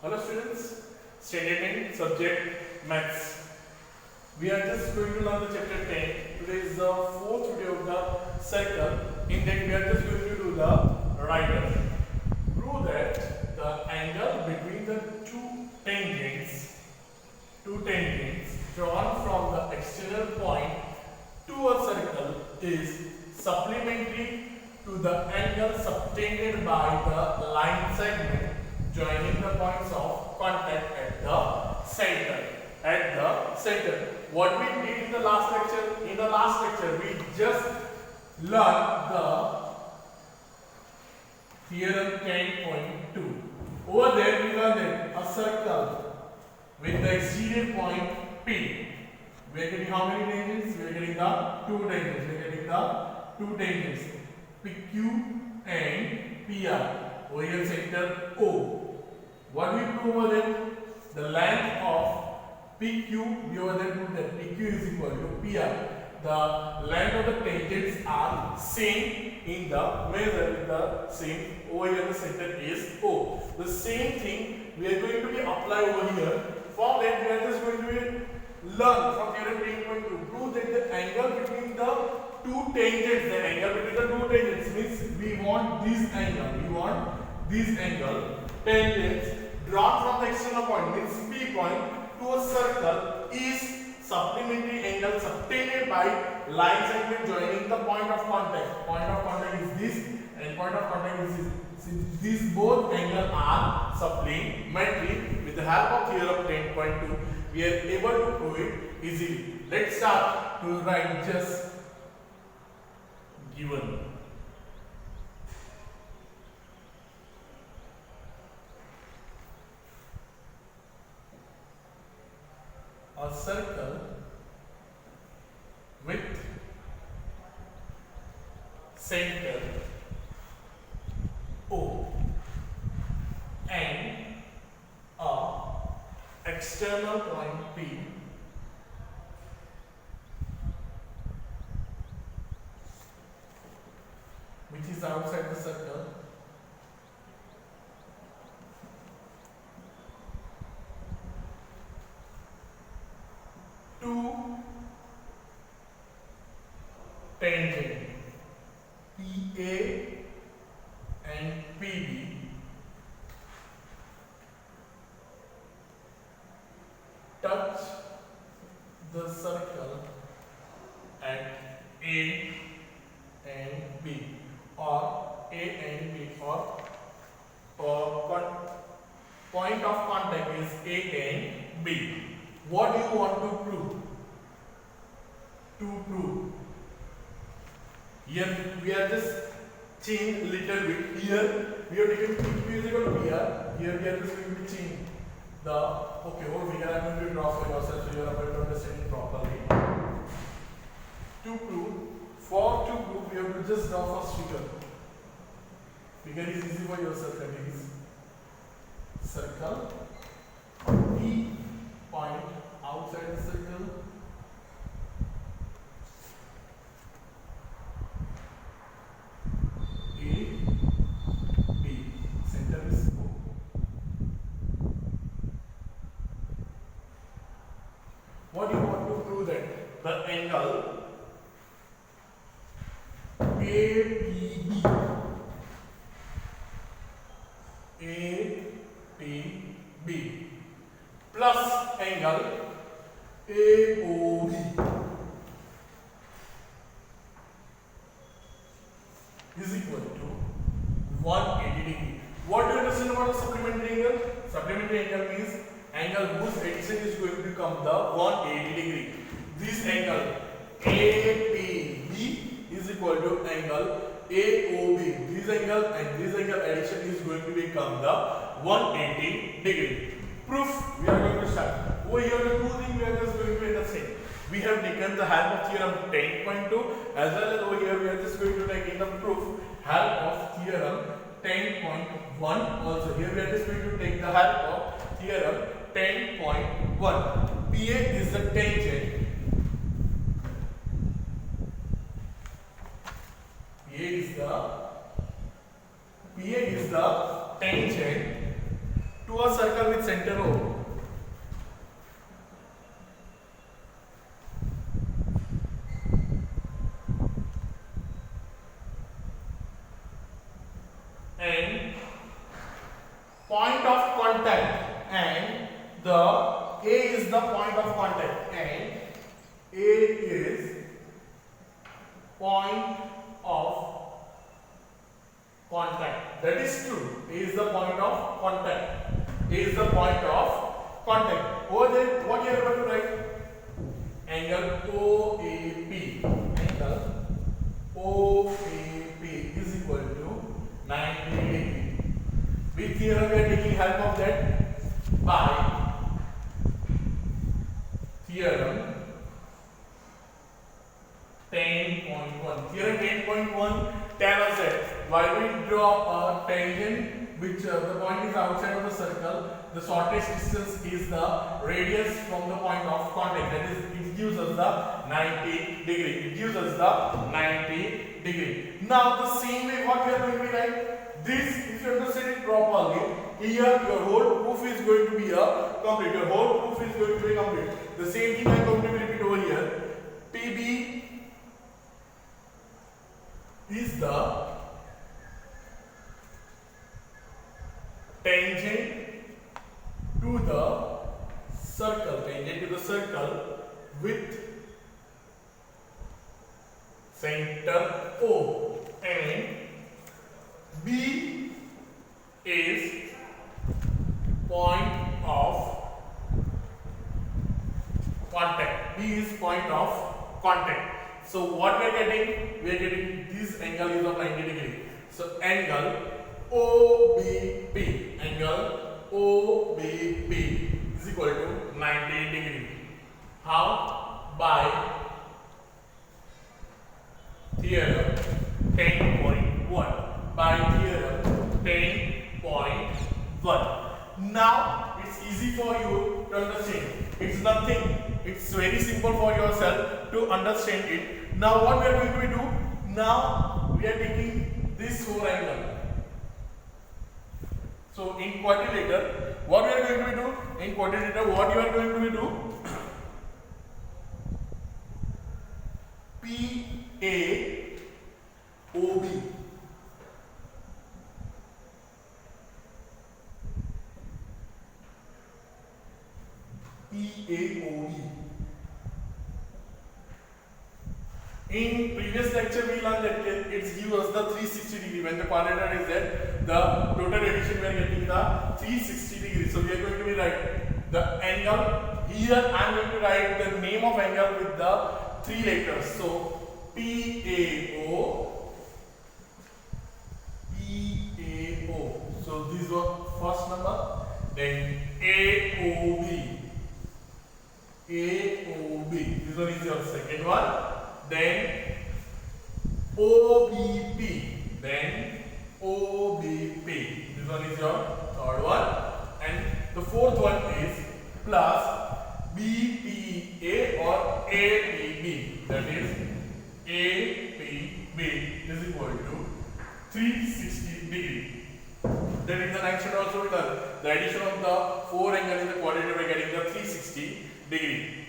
Hello students, standard 10 subject maths. We are just going to learn the chapter 10. Today is the fourth video of the circle. In that we are just going to do the writer. Prove that the angle between the two tangents drawn from the external point to a circle is supplementary to the angle subtended by the line segment joining the points of contact at the center. What we did in the last lecture? In the last lecture, we just learned the theorem 10.2. Over there, we learned a circle with the exterior point P. We are getting how many tangents? We are getting the two tangents. PQ and PR. Over here, center O. What we prove over there? The length of PQ, we over there prove that PQ is equal to PR. The length of the tangents are same in the measure, the same. Over here the center is O. The same thing we are going to be apply over here. From that we are just going to be learn from theorem 10.2 prove that the angle between the two tangents, means we want this angle, tangents drawn from the external point means P point to a circle is supplementary angle subtended by line segment joining the point of contact. Point of contact is this and point of contact is this. Since these both angles are supplementary, with the help of theorem 10.2 we are able to prove it easily. Let's start to write just given. A circle with center O and a external point P which is outside the circle. Two tangent PA and PB touch the circle at A and B or point of contact is A and B. What do you want to prove? Here we are just change little bit. Here we are taking PQ is equal to PR. Here we are just going to change the whole figure. I am going to draw for yourself so you are able to understand it properly. To prove we have to just draw first figure. Figure is easy for yourself. That is circle P point outside the circle A B, center is O. What do you want to prove? That the angle APB plus angle AOB is equal to 180 degree. What do you understand about the supplementary angle? Supplementary angle means angle whose addition is going to become the 180 degree. This angle APB is equal to angle AOB. This angle and this angle addition is going to become the 180 degree. Proof we are going to start. Over here the two things we are just going to understand. We have taken the help of theorem 10.2 as well as over here we are just going to take in the proof help of theorem 10.1. Also here we are just going to take the help of theorem 10.1. PA is the tangent. PA is the tangent to a circle with center O. And point of contact, and the A is the point of contact, and A is point of contact. That is true. A is the point of contact. A is the point of contact. Over there, what you are able to write? Angle OAP. Angle OAP is equal to 90 degree. Which theorem we are taking help of that? By theorem 10.1. Theorem 10.1 tell us that while we draw a tangent which the point is outside of the circle, the shortest distance is the radius from the point of contact. That is, it gives us the 90 degree. It gives us the 90 degree. Now the same way what we are going to write this, if you understand it properly, here your whole proof is going to be a complete. Your whole proof is going to be complete. The same thing I am going to repeat over here. PB is the tangent to the circle with center O, and B is point of contact. B is point of contact. So what we are getting? We are getting this angle is of 90 degree. So angle OBP, angle OBP is equal to 90 degree. How? By theorem 10.1. By theorem 10.1. Now it's easy for you to understand. It's nothing. It's very simple for yourself to understand it. Now what we are going to do? Now we are taking this whole angle. So in quadrilateral, what we are going to do? In quadrilateral, what you are going to do? PAOB. PAOB. In previous lecture we learned that it gives us the 360 degree. When the quadrilateral is there, the total addition we are getting the 360 degree. So we are going to be write the angle. Here I am going to write the name of angle with the 3 letters. So PAO. So this was first number. Then AOB. This one is your second one. Then OBP. Then OBP. This one is your third one. And the fourth one is plus BPA or APB. That is APB is equal to 360 degree. Then in the next one also we learn the addition of the 4 angle in the quadrilateral we are getting the 360 degree.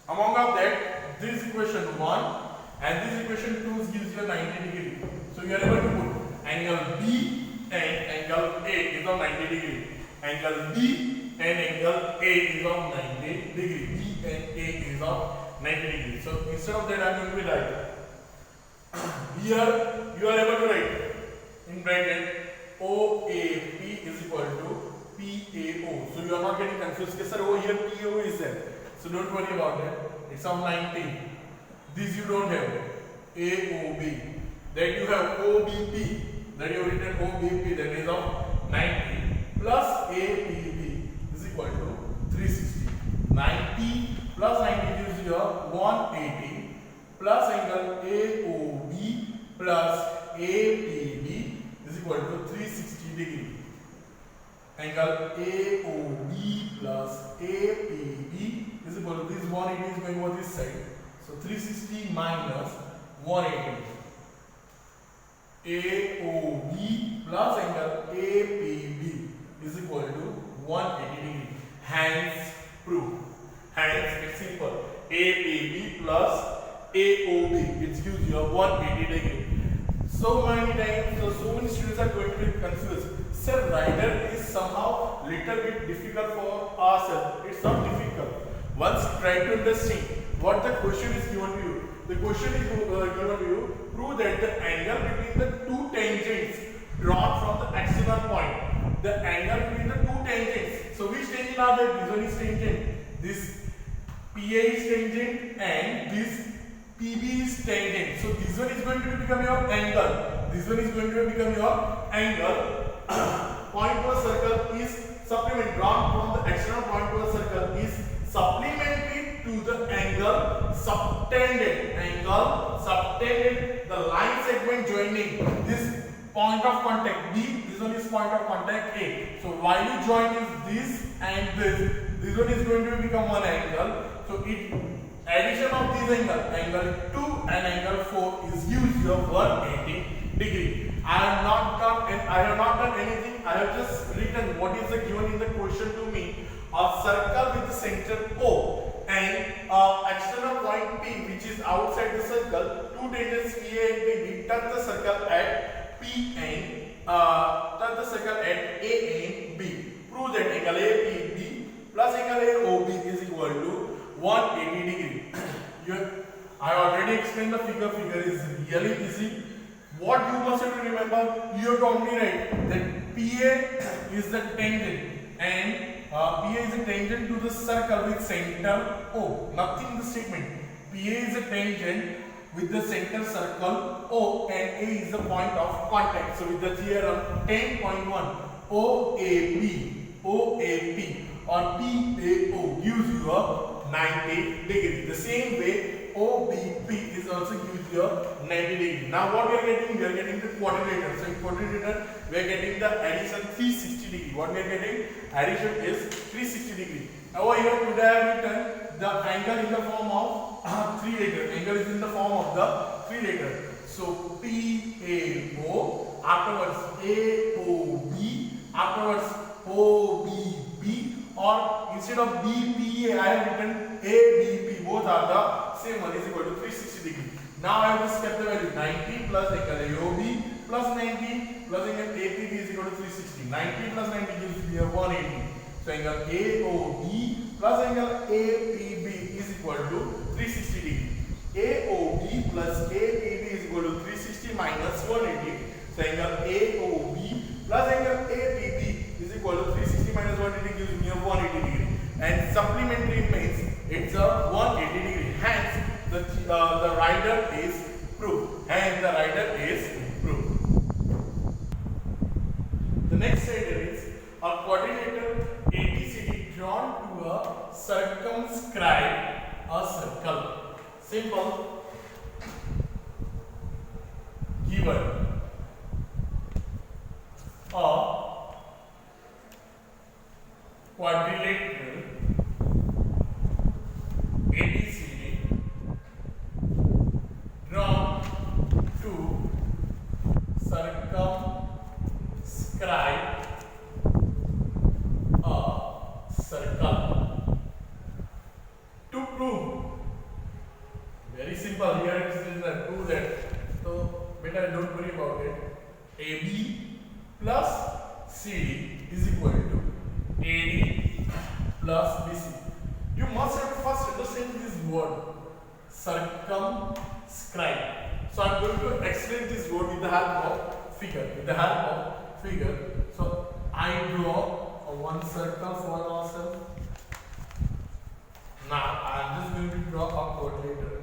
Among of that, this equation 1 and this equation 2 gives you 90 degree. So you are able to put angle B and angle A is of 90 degree. Angle B and angle A is of 90 degree. B and A is of 90 degree. So instead of that I am going to write here you are able to write in bracket OAP is equal to PAO. So you are not getting confused. Yes, sir, over here PAO is there. So don't worry about that. It's of 90. This you don't have. AOB. Then you have OBP. Then you have written OBP. That is of 90 plus APB is equal to 360. 90 plus 90 gives you 180 plus angle AOB plus APB is equal to 360 degree. Angle AOB plus APB is equal to this 180 is going over this side. So 360 minus 180. AOB plus angle APB is equal to Hence prove. Hence it's simple. AAB plus AOB. It gives you a 180 degree. So many times, so many students are going to be confused. Sir, rider is somehow little bit difficult for ourselves. It's not difficult. Once try to understand what the question is given to you. The question is given to you. Prove that the angle between the two tangents drawn from the external point. The angle between the two tangents. So which tangent are there? This one is tangent. This PA is tangent and this PB is tangent. So this one is going to become your angle. This one is going to become your angle. Point to a circle is supplement drawn from the external point to a circle is supplementary to the angle subtended. Angle subtended. The line segment joining this point of contact B. This one is point of contact A. So while you join is this and this one is going to become one angle. So it addition of this angle 2 and angle 4 is used your 180 degree. I have not done anything. I have just written what is the given in the question to me. A circle with the center O and external point P which is outside the circle. Two tangents PA and PB touch the circle at P and touch the circle at A and B. Prove that angle APB plus angle AOB is equal to 180 degree. I already explained the figure. Figure is really easy. What you must have to remember, you have to only write that PA is the tangent and PA is a tangent to the circle with center O. Nothing in the statement. PA is a tangent with the center circle O and A is the point of contact. So with the theorem 10.1 OAP or PAO gives you a 90 degree. The same way OBP is also gives you a 90 degree. Now what we are getting? We are getting the quadrilateral. So in quadrilateral we are getting the addition 360 degree. What we are getting? Addition is 360 degree. Over here today I have written the angle in the form of 3 letter. Angle is in the form of the 3 letter. So PAO, afterwards AOB, afterwards OBB, or instead of BPA I have written ABP. Both are the same one is equal to 360 degree. Now I have just kept the value 90 plus angle AOB plus 90 plus angle APB is equal to 360. 90 plus 90 gives me a 180. So angle AOB plus angle APB is equal to 360 degree. AOB plus APB is equal to 360 minus 180. So angle AOB plus angle APB is equal to 360 minus 180 gives me a 180 degree. And supplementary means it's a 180 degree. Hence the rider is proved. Hence the rider is proved. The next rider is a quadrilateral ABCD drawn to a circumscribe a circle. Simple. Given a quadrilateral ABCD drawn to circumscribe a circle. To prove, very simple. Here it is that prove that. So better don't worry about it. AB plus CD is equal to AD plus BC. You must have to first understand this word circumscribe. So I am going to explain this word with the help of figure. So I draw one circle for ourselves. Now I am just going to draw a quadrilateral.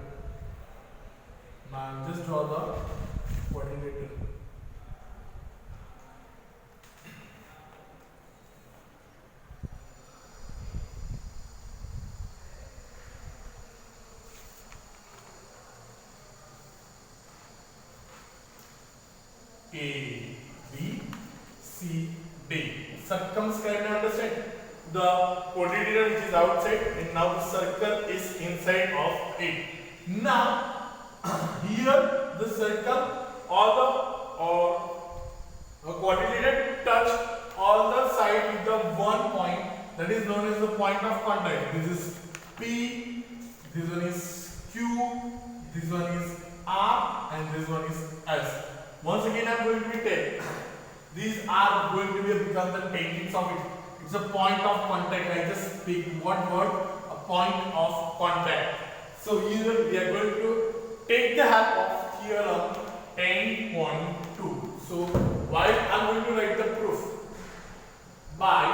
Now I will just draw the quadrilateral. A, B, C, D. Circumscribe, understand? The quadrilateral which is outside and now the circle is inside of it. Now, here the circle or quadrilateral touch all the side with the one point. that is known as the point of contact. This is P, this one is Q, this one is R, and this one is S. Once again I am going to be take. These are going to be become the tangents of it. It's a point of contact. I just speak what word? A point of contact. So here we are going to take the help of theorem 10.2. So while I am going to write the proof by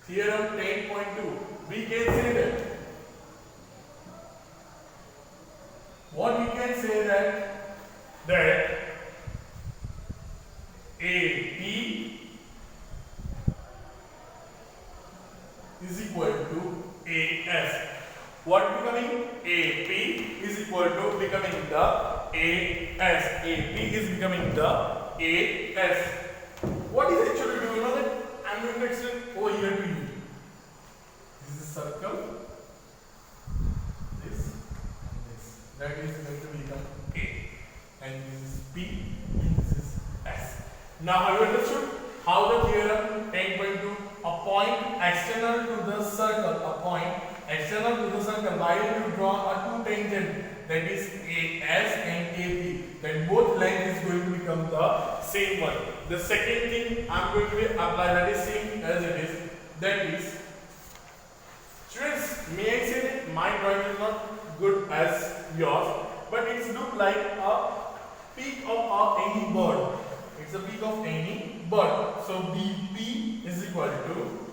theorem 10.2, we can say that what we can say that AP is equal to AS. What becoming? AP is equal to becoming the AS. AP is becoming the AS. What is actually doing? You know that I am going to explain over here to you. This is circle. This and this. That is going to become A. And this is P. And this is S. Now have you understood how the theorem 10.2, a point external to the circle, a point external to the circle, while you draw a two tangent, that is AS and AP, then both length is going to become the same one. The second thing I am going to be apply, that is same as it is, that is, students, may I say that my drawing is not good as yours, but it looks like a peak of any bird. It's a peak of any bird. So BP is equal to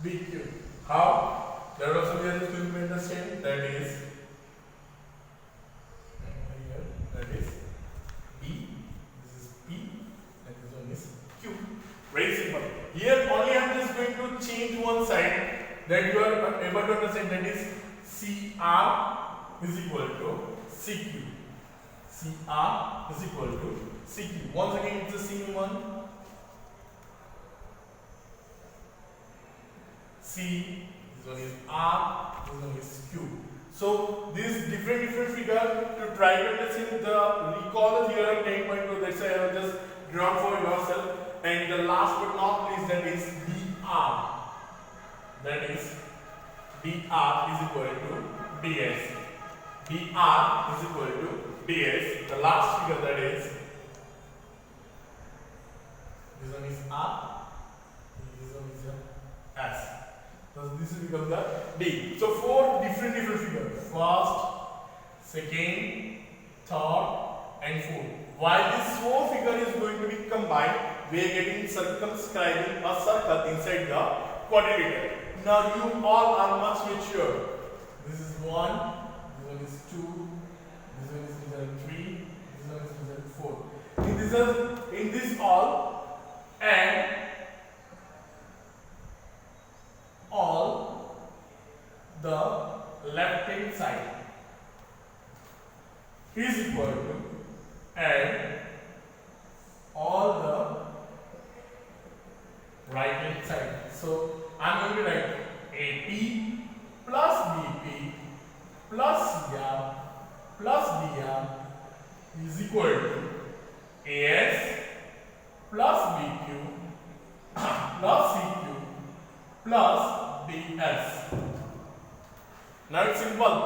BQ. How? That also we are just going to understand. That is B. This is P, and this one is Q. Very simple. Here only I am just going to change one side, that you are able to understand. That is CR is equal to CQ. CR is equal to CQ. Once again, it's the same one. C, this one is R, this one is Q. So these different figure to try to understand the recall the theorem 10.2. That's why I have just drawn for yourself. And the last but not least, that is dr. That is dr is equal to ds. dr is equal to ds. The last figure, that is this one is R, this one is S. So this will become the D. So four different figures: first, second, third, and fourth. While this four figure is going to be combined, we are getting circumscribing a circle inside the quadrilateral. Now you all are much mature. This is 1, this one is 2, this one is result 3, this one is result 4. In this all, and all the left hand side is equal to, and all the right hand side. So I am going to write AP plus BP plus CR plus DR is equal to AS plus BQ plus CQ plus DS. Now it's simple.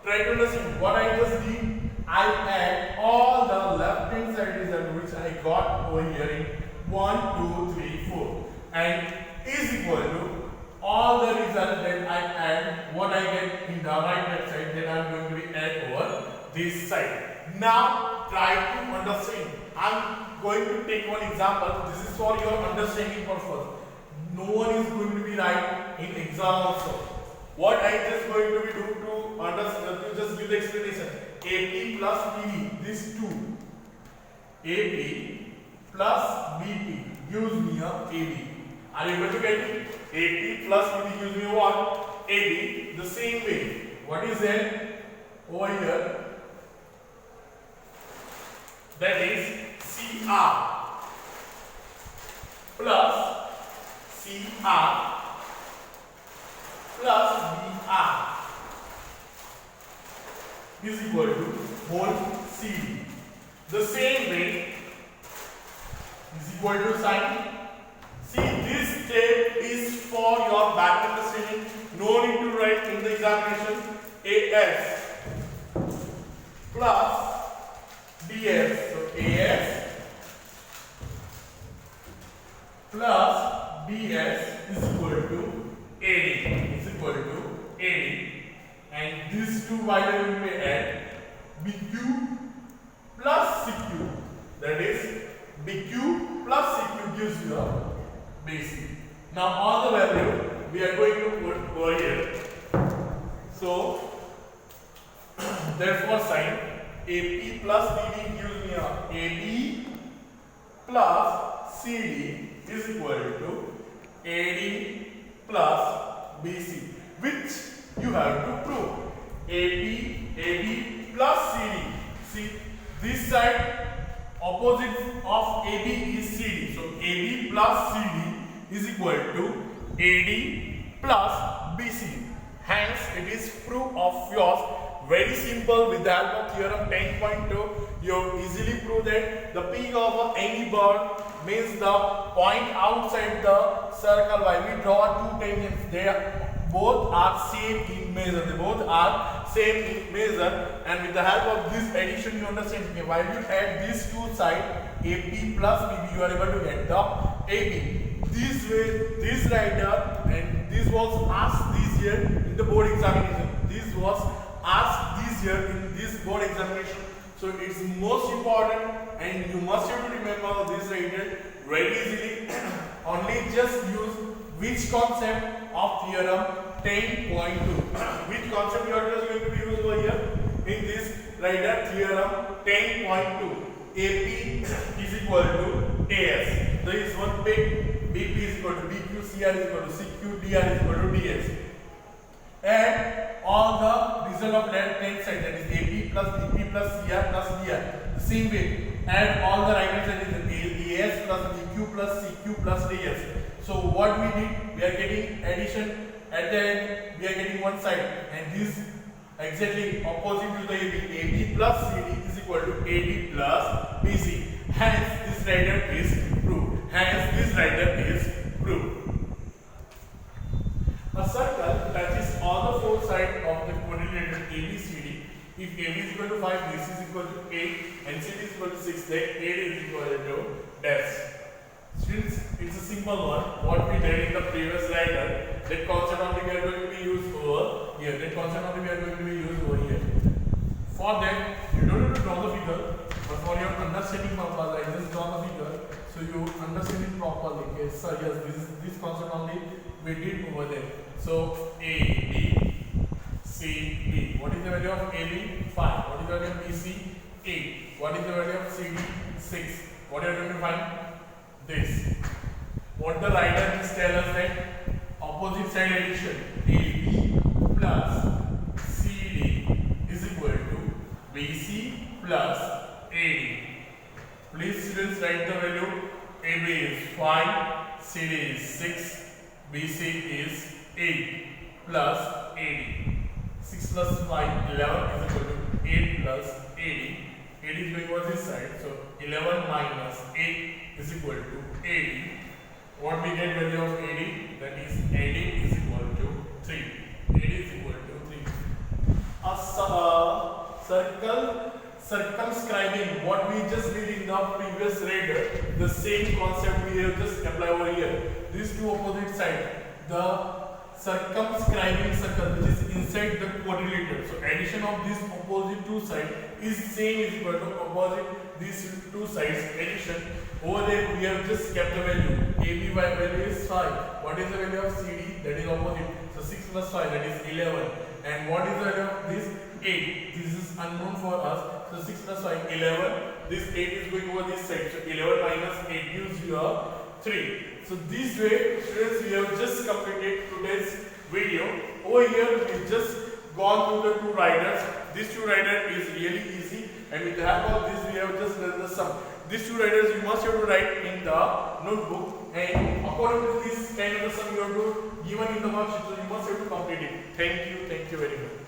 Try to understand what I just did. I add all the left hand side result which I got over here in 1, 2, 3, 4, and is equal to all the result that I add what I get in the right hand side, then I am going to be add over this side. Now try to understand. I am going to take one example. This is for your understanding purpose. No one is going to be right in exam also. What I just going to be do to understand, to just give the explanation. AP plus PV, this two. AP plus BP gives me a AB. Are you able to get it? AP plus PV gives me what? AB. The same way. What is that over here? That is CR plus CR plus DR is equal to whole CD. The same way is equal to sign. See, this step is for your back understanding. No need to write in the examination. AS plus DS. So AS plus DS is equal to AD. Is equal to AD. And these two values will be add BQ plus CQ. That is BQ plus CQ gives you a BC. Now all the value we are going to put over here. So therefore sign AP plus DD gives me a AB plus CD is equal to AD plus BC, which you have to prove. AB plus CD. See, this side opposite of AB is CD. So AB plus CD is equal to AD plus BC. Hence, it is proof of yours. Very simple. With the help of theorem 10.2, you easily prove that the peak of any bird means the point outside the circle. Why we draw two tangents? They both are same in measure. They both are same in measure. And with the help of this addition, you understand. While you add these two sides, AP plus BB, you are able to get the AB. This way, this rider, and this was asked this year in the board examination. This was asked this year in this board examination. So it's most important, and you must have to remember this rider very easily. Only just use which concept of theorem 10.2. Which concept you are just going to be used over here in this rider theorem 10.2. AP is equal to AS. There is one big. BP is equal to BQ, CR is equal to CQ, DR is equal to DS. And all the result of left hand side, that is AP plus BP plus CR plus DR. The same way. Add all the right hand side, that is AS plus BQ plus CQ plus DS. So what we did, we are getting addition. At the end, we are getting one side. And this exactly opposite to the AB. AB plus CD is equal to AD plus BC. Hence, this rider is proved. Hence, this rider is proved. A circle touches all the four sides of the quadrilateral ABCD. If AB is equal to 5, BC is equal to 8, and CD is equal to 6, then AD is equal to dash. Since it's a simple one, what we did in the previous rider, that concept only we are going to be used over here. That concept only we are going to be used over here. For that, you don't have to draw the figure, but for your understanding purpose, I just draw the figure. So you understand it properly. Okay, so yes, this concept only we did over there. So A, B, C, D. What is the value of AB? 5. What is the value of BC? 8. What is the value of CD? 6. What are you going to find? This. What the writer is tell us that opposite side addition AB plus CD is equal to BC plus AD. Please students write the value. AB is 5, CD is 6, BC is 8 plus AD. 6 plus 5, 11 is equal to 8 plus AD. AD is going over this side, so 11 minus 8 is equal to AD. What we get value of AD? That is AD is equal to 3. AD is equal to 3. A circumscribing, what we just did in the previous rider, the same concept we have just applied over here. These two opposite sides, the circumscribing circle which is inside the quadrilateral. So addition of these opposite two sides is same is equal to opposite these two sides addition. Over there we have just kept the value. AB value is 5. What is the value of CD? That is opposite. So 6 plus 5, that is 11. And what is the value of this? 8. This is unknown for us. So 6 plus 5, 11. This 8 is going over this side. So 11 minus 8 gives you a 3. So this way, students, we have just completed today's video. Over here, we just gone through the two riders. This two rider is really easy, and with the help of this, we have just done the sum. These two riders you must have to write in the notebook, and according to this kind of the sum you have to given in the worksheet, so you must have to complete it. Thank you very much.